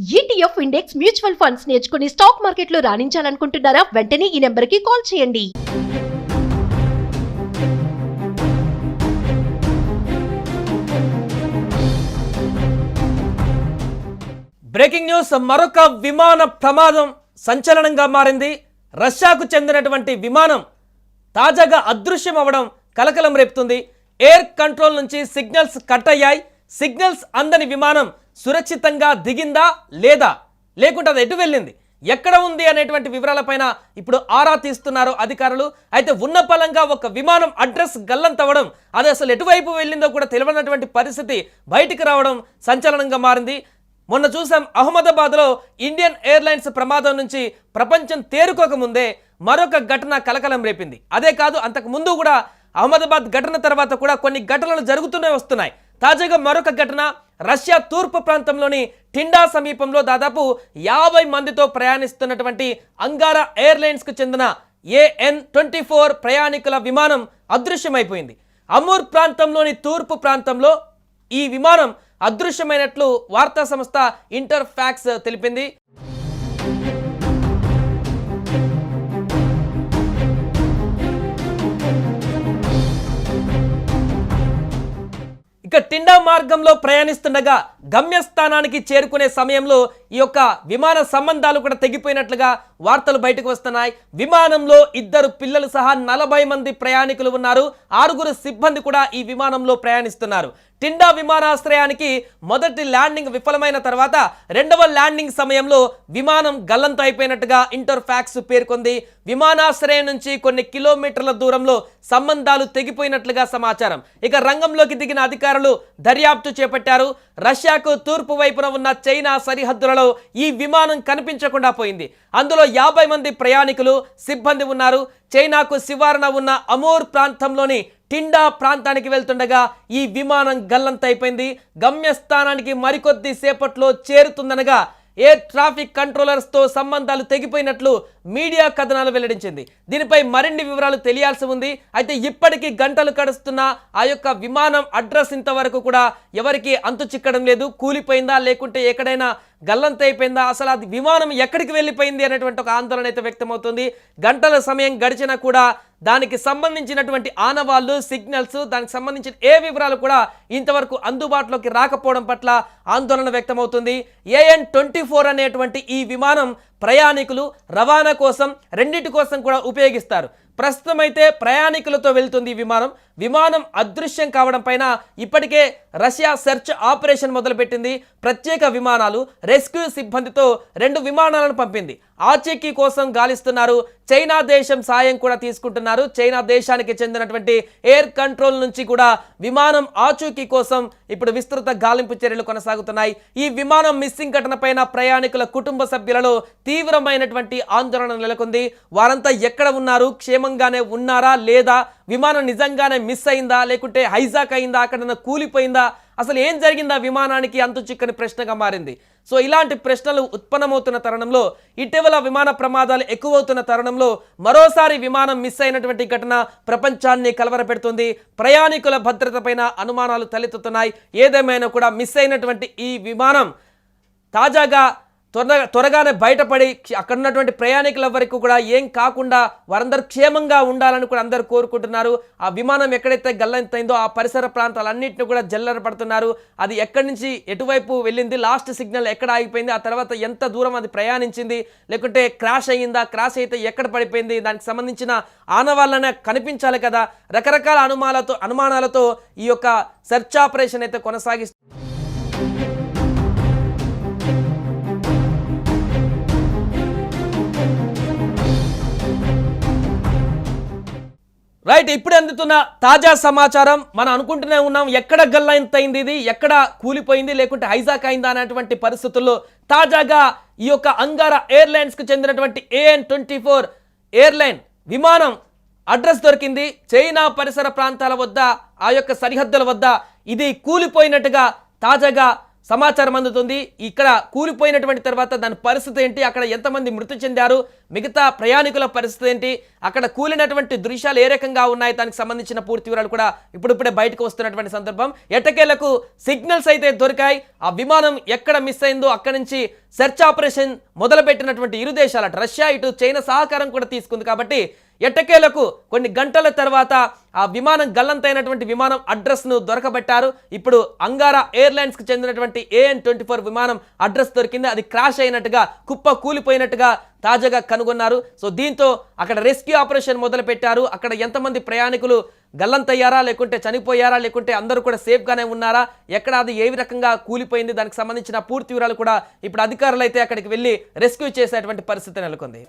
ETF index mutual funds నేర్చుకుని stock మార్కెట్లో రాణించాలనుకుంటున్నారా? వెంటనే ఈ నెంబర్కి కాల్ చేయండి. Breaking news. మరొక విమాన ప్రమాదం సంచలనంగా మారింది. రష్యాకు చెందినటువంటి విమానం తాజాగా అదృశ్యం అవ్వడం కలకలం రేపుతుంది. ఎయిర్ కంట్రోల్ నుంచి సిగ్నల్స్ కట్ అయ్యాయి. సిగ్నల్స్ అందని విమానం సురక్షితంగా దిగిందా లేదా, లేకుంటే అది ఎటు వెళ్ళింది, ఎక్కడ ఉంది అనేటువంటి వివరాలపైన ఇప్పుడు ఆరా తీస్తున్నారు అధికారులు. అయితే ఉన్న పలంగా ఒక విమానం అడ్రస్ గల్లంతవ్వడం, అది అసలు ఎటువైపు వెళ్ళిందో కూడా తెలియనటువంటి పరిస్థితి బయటికి రావడం సంచలనంగా మారింది. మొన్న చూసాం, అహ్మదాబాద్లో ఇండియన్ ఎయిర్లైన్స్ ప్రమాదం నుంచి ప్రపంచం తేరుకోకముందే మరొక ఘటన కలకలం రేపింది. అదే కాదు, అంతకు ముందు కూడా అహ్మదాబాద్ ఘటన తర్వాత కూడా కొన్ని ఘటనలు జరుగుతూనే వస్తున్నాయి. తాజాగా మరొక ఘటన రష్యా తూర్పు ప్రాంతంలోని టిండా సమీపంలో దాదాపు 50 మందితో ప్రయాణిస్తున్నటువంటి అంగారా ఎయిర్లైన్స్కు చెందిన AN-24 ప్రయాణికుల విమానం అదృశ్యమైపోయింది. అమూర్ ప్రాంతంలోని తూర్పు ప్రాంతంలో ఈ విమానం అదృశ్యమైనట్లు వార్తా సంస్థ ఇంటర్ఫాక్స్ తెలిపింది. ఇక టిండా మార్గంలో ప్రయాణిస్తుండగా గమ్యస్థానానికి చేరుకునే సమయంలో ఈ యొక్క విమాన సంబంధాలు కూడా తెగిపోయినట్లుగా వార్తలు బయటకు వస్తున్నాయి. విమానంలో 2 పిల్లలు సహా 40 మంది ప్రయాణికులు ఉన్నారు. 6 సిబ్బంది కూడా ఈ విమానంలో ప్రయాణిస్తున్నారు. టిండా విమానాశ్రయానికి మొదటి ల్యాండింగ్ విఫలమైన తర్వాత 2వ ల్యాండింగ్ సమయంలో విమానం గల్లంతు అయిపోయినట్టుగా ఇంటర్ఫాక్స్ పేర్కొంది. విమానాశ్రయం నుంచి కొన్ని కిలోమీటర్ల దూరంలో సంబంధాలు తెగిపోయినట్లుగా సమాచారం. ఇక రంగంలోకి దిగిన అధికారులు దర్యాప్తు చేపట్టారు. రష్యాకు తూర్పు వైపున ఉన్న చైనా సరిహద్దులలో ఈ విమానం కనిపించకుండా పోయింది. అందులో 50 మంది ప్రయాణికులు, సిబ్బంది ఉన్నారు. చైనాకు శివారున ఉన్న అమూర్ ప్రాంతంలోని టిండా ప్రాంతానికి వెళ్తుండగా ఈ విమానం గల్లంతైపోయింది. గమ్యస్థానానికి మరికొద్ది సేపట్లో చేరుతుందనగా ఎయిర్ ట్రాఫిక్ కంట్రోలర్స్తో సంబంధాలు తెగిపోయినట్లు మీడియా కథనాలు వెల్లడించింది. దీనిపై మరిన్ని వివరాలు తెలియాల్సి ఉంది. అయితే ఇప్పటికీ గంటలు గడుస్తున్న ఆ యొక్క విమానం అడ్రస్ ఇంతవరకు కూడా ఎవరికి అంతు చిక్కడం లేదు. కూలిపోయిందా, లేకుంటే ఎక్కడైనా గల్లంతైపోయిందా, అసలు అది విమానం ఎక్కడికి వెళ్ళిపోయింది అనేటువంటి ఒక ఆందోళన అయితే వ్యక్తమవుతుంది. గంటల సమయం గడిచినా కూడా దానికి సంబంధించినటువంటి ఆనవాళ్లు, సిగ్నల్స్, దానికి సంబంధించిన ఏ వివరాలు కూడా ఇంతవరకు అందుబాటులోకి రాకపోవడం పట్ల ఆందోళన వ్యక్తమవుతుంది. AN-24 అనేటువంటి ఈ విమానం ప్రయాణికులు రవాణా కోసం, రెండింటి కోసం కూడా ఉపయోగిస్తారు. ప్రస్తుతం అయితే ప్రయాణికులతో వెళ్తుంది ఈ విమానం అదృశ్యం కావడం పైన ఇప్పటికే రష్యా సెర్చ్ ఆపరేషన్ మొదలుపెట్టింది. ప్రత్యేక విమానాలు, రెస్క్యూ సిబ్బందితో 2 విమానాలను పంపింది. ఆచూకీ కోసం గాలిస్తున్నారు. చైనా దేశం సాయం కూడా తీసుకుంటున్నారు. చైనా దేశానికి చెందినటువంటి ఎయిర్ కంట్రోల్ నుంచి కూడా విమానం ఆచూకీ కోసం ఇప్పుడు విస్తృత గాలింపు చర్యలు కొనసాగుతున్నాయి. ఈ విమానం మిస్సింగ్ ఘటన పైన ప్రయాణికుల కుటుంబ సభ్యులలో తీవ్రమైనటువంటి ఆందోళన నెలకొంది. వారంతా ఎక్కడ ఉన్నారు, క్షేమంగానే ఉన్నారా లేదా, విమానం నిజంగానే మిస్ అయిందా, లేకుంటే హైజాక్ అయిందా, అక్కడ కూలిపోయిందా, అసలు ఏం జరిగిందా విమానానికి అంతు చిక్కని ప్రశ్నగా మారింది. సో ఇలాంటి ప్రశ్నలు ఉత్పన్నమవుతున్న తరుణంలో, ఇటీవల విమాన ప్రమాదాలు ఎక్కువవుతున్న తరుణంలో మరోసారి విమానం మిస్ అయినటువంటి ఘటన ప్రపంచాన్ని కలవరపెడుతుంది. ప్రయాణికుల భద్రతపైన అనుమానాలు తలెత్తుతున్నాయి. ఏదేమైనా కూడా మిస్ అయినటువంటి ఈ విమానం తాజాగా త్వరగానే బయటపడి అక్కడ ఉన్నటువంటి ప్రయాణికుల వరకు కూడా ఏం కాకుండా వారందరూ క్షేమంగా ఉండాలని కూడా అందరూ కోరుకుంటున్నారు. ఆ విమానం ఎక్కడైతే గల్లంతైందో ఆ పరిసర ప్రాంతాలన్నింటినీ కూడా జల్లెడ పడుతున్నారు. అది ఎక్కడి నుంచి ఎటువైపు వెళ్ళింది, లాస్ట్ సిగ్నల్ ఎక్కడ ఆగిపోయింది, ఆ తర్వాత ఎంత దూరం అది ప్రయాణించింది, లేకుంటే క్రాష్ అయ్యిందా, క్రాష్ అయితే ఎక్కడ పడిపోయింది, దానికి సంబంధించిన ఆనవాళ్ళనే కనిపించాలి కదా. రకరకాల అనుమానాలతో ఈ యొక్క సెర్చ్ ఆపరేషన్ అయితే కొనసాగిస్తుంది. రైట్, ఇప్పుడు అందుతున్న తాజా సమాచారం మనం అనుకుంటూనే ఉన్నాం, ఎక్కడ గల్లంతైంది, ఇది ఎక్కడ కూలిపోయింది, లేకుంటే హైజాక్ అయిందా అనేటువంటి పరిస్థితుల్లో తాజాగా ఈ యొక్క అంగారా ఎయిర్లైన్స్కు చెందినటువంటి AN-24 ఎయిర్లైన్ విమానం అడ్రస్ దొరికింది. చైనా పరిసర ప్రాంతాల వద్ద, ఆ యొక్క సరిహద్దుల వద్ద ఇది కూలిపోయినట్టుగా తాజాగా సమాచారం అందుతుంది. ఇక్కడ కూలిపోయినటువంటి తర్వాత దాని పరిస్థితి ఏంటి, అక్కడ ఎంతమంది మృతి చెందారు, మిగతా ప్రయాణికుల పరిస్థితి ఏంటి, అక్కడ కూలినటువంటి దృశ్యాలు ఏ రకంగా ఉన్నాయి, దానికి సంబంధించిన పూర్తి వివరాలు కూడా ఇప్పుడిప్పుడే బయటకు వస్తున్నటువంటి సందర్భం. ఎట్టకేలకు సిగ్నల్స్ అయితే దొరికాయి. ఆ విమానం ఎక్కడ మిస్ అయిందో అక్కడి నుంచి సెర్చ్ ఆపరేషన్ మొదలుపెట్టినటువంటి ఇరు దేశాలు అటు రష్యా ఇటు చైనా సహకారం కూడా తీసుకుంది. కాబట్టి ఎట్టకేలకు కొన్ని గంటల తర్వాత ఆ విమానం గల్లంతైనటువంటి విమానం అడ్రస్ను దొరకబట్టారు. ఇప్పుడు అంగారా ఎయిర్లైన్స్కి చెందినటువంటి AN-24 విమానం అడ్రస్ దొరికింది. అది క్రాష్ అయినట్టుగా, కుప్ప కూలిపోయినట్టుగా తాజాగా కనుగొన్నారు. సో దీంతో అక్కడ రెస్క్యూ ఆపరేషన్ మొదలు పెట్టారు. అక్కడ ఎంతమంది ప్రయాణికులు గల్లంతయ్యారా, లేకుంటే చనిపోయారా, లేకుంటే అందరూ కూడా సేఫ్గానే ఉన్నారా, ఎక్కడ అది ఏ రకంగా కూలిపోయింది, దానికి సంబంధించిన పూర్తి వివరాలు కూడా ఇప్పుడు అధికారులు అయితే అక్కడికి వెళ్ళి రెస్క్యూ చేసేటువంటి పరిస్థితి నెలకొంది.